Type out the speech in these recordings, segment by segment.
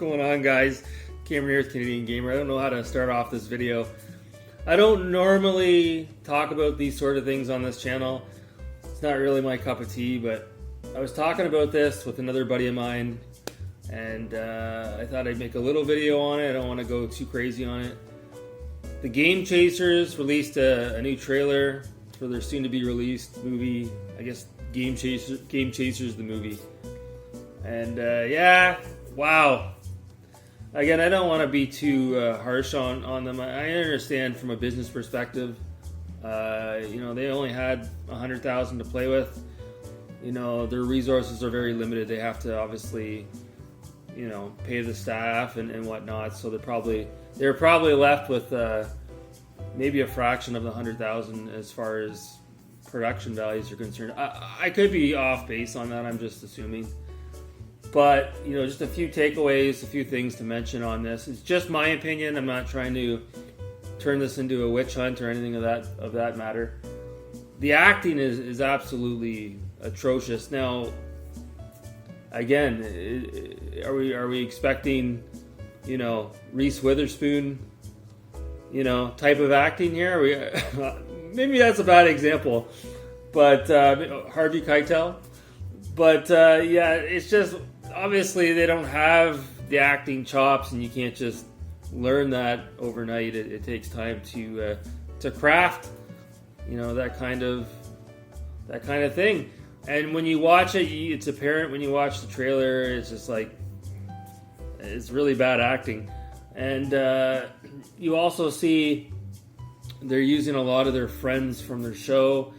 going on, guys? Cameron here with Canadian Gamer. I don't know how to start off this video. I don't normally talk about these sort of things on this channel. It's not really my cup of tea, but I was talking about this with another buddy of mine, and I thought I'd make a little video on it. I don't want to go too crazy on it. The Game Chasers released a new trailer for their soon-to-be released movie. I guess Game Chasers the movie. And yeah, wow. Again, I don't want to be too harsh on them. I understand from a business perspective. They only had $100,000 to play with. Their resources are very limited. They have to obviously, pay the staff and whatnot. So they're probably left with maybe a fraction of the $100,000 as far as production values are concerned. I could be off base on that. I'm just assuming. But, just a few takeaways, a few things to mention on this. It's just my opinion. I'm not trying to turn this into a witch hunt or anything of that matter. The acting is absolutely atrocious. Now, again, are we expecting, Reese Witherspoon, type of acting here? Maybe that's a bad example, but Harvey Keitel. But yeah, it's just obviously they don't have the acting chops, and you can't just learn that overnight. It takes time to craft, that kind of thing. And when you watch it, it's apparent when you watch the trailer. It's just like it's really bad acting, and you also see they're using a lot of their friends from their show.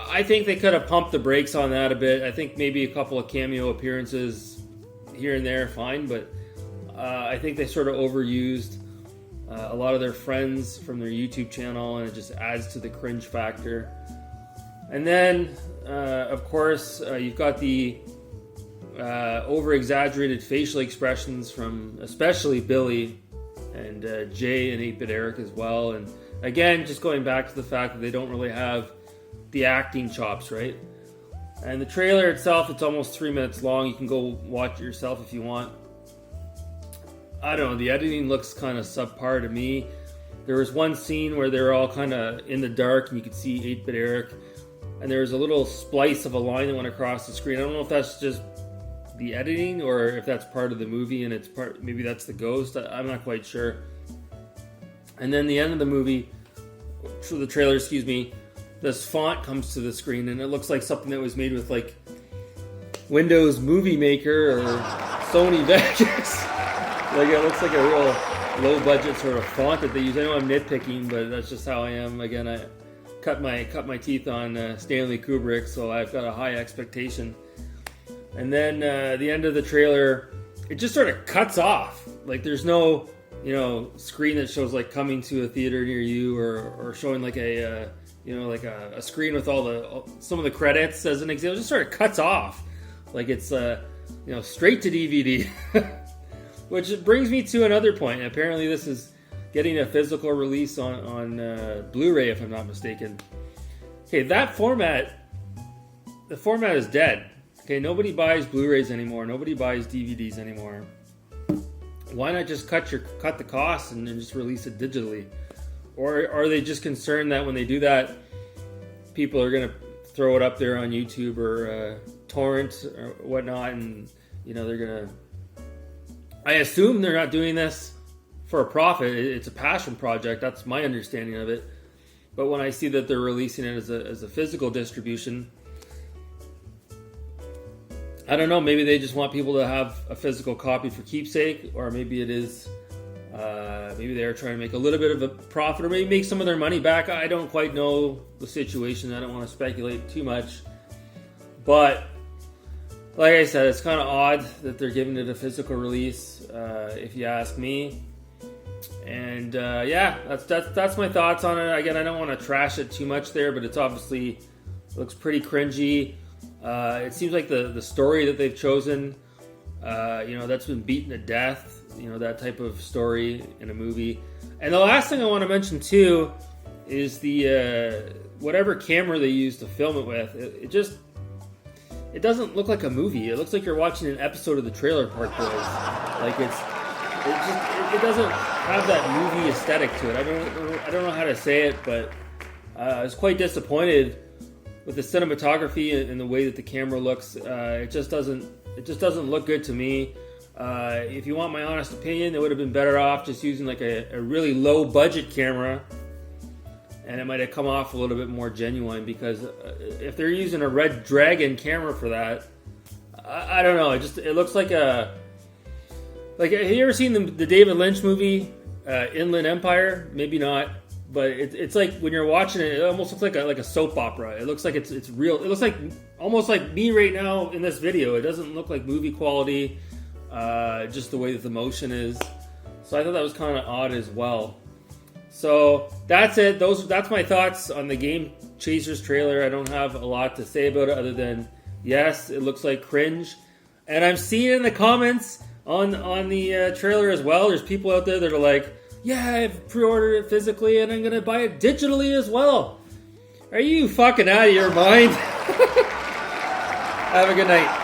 I think they could have pumped the brakes on that a bit. I think maybe a couple of cameo appearances here and there, fine, but I think they sort of overused a lot of their friends from their YouTube channel, and it just adds to the cringe factor. And then, of course, you've got the over-exaggerated facial expressions from especially Billy and Jay and 8-Bit Eric as well. And again, just going back to the fact that they don't really have the acting chops, right? And the trailer itself, it's almost 3 minutes long. You can go watch it yourself if you want. I don't know, the editing looks kind of subpar to me. There was one scene where they're all kind of in the dark and you could see 8-Bit Eric, and there was a little splice of a line that went across the screen. I don't know if that's just the editing or if that's part of the movie and maybe that's the ghost. I'm not quite sure. And then the end of the movie, for the trailer, this font comes to the screen, and it looks like something that was made with like Windows Movie Maker or Sony Vegas. Like it looks like a real low budget sort of font that they use. I know I'm nitpicking, but that's just how I am. Again, I cut my teeth on Stanley Kubrick, so I've got a high expectation. And then the end of the trailer, it just sort of cuts off. Like there's no screen that shows like coming to a theater near you, or showing like a screen with some of the credits as an example. It just sort of cuts off, like it's straight to DVD. Which brings me to another point. Apparently, this is getting a physical release on Blu-ray, if I'm not mistaken. Okay, the format is dead. Okay, nobody buys Blu-rays anymore. Nobody buys DVDs anymore. Why not just cut the costs and then just release it digitally? Or are they just concerned that when they do that, people are going to throw it up there on YouTube or torrent or whatnot, and they're going to... I assume they're not doing this for a profit. It's a passion project. That's my understanding of it. But when I see that they're releasing it as a physical distribution, I don't know. Maybe they just want people to have a physical copy for keepsake, or maybe it is... maybe they're trying to make a little bit of a profit, or maybe make some of their money back. I don't quite know the situation. I don't want to speculate too much. But like I said, it's kind of odd that they're giving it a physical release, if you ask me. And yeah, that's my thoughts on it. Again, I don't want to trash it too much there, but it looks pretty cringy. It seems like the story that they've chosen, that's been beaten to death. That type of story in a movie. And the last thing I want to mention too is the whatever camera they use to film it with. it doesn't look like a movie. It looks like you're watching an episode of the Trailer Park Boys. Like it doesn't have that movie aesthetic to it. I don't know how to say it, but I was quite disappointed with the cinematography and the way that the camera looks. It just doesn't look good to me. If you want my honest opinion, it would have been better off just using like a really low budget camera, and it might have come off a little bit more genuine, because if they're using a Red Dragon camera for that, I don't know. It looks like have you ever seen the David Lynch movie, Inland Empire? Maybe not, but it's like when you're watching it, it almost looks like a soap opera. It looks like it's real. It looks like almost like me right now in this video. It doesn't look like movie quality, just the way that the motion is. So I thought that was kind of odd as well. So that's it. That's my thoughts on the Game Chasers trailer. I don't have a lot to say about it other than, yes, it looks like cringe. And I'm seeing in the comments on the trailer as well, there's people out there that are like, yeah, I've pre-ordered it physically and I'm going to buy it digitally as well. Are you fucking out of your mind? Have a good night.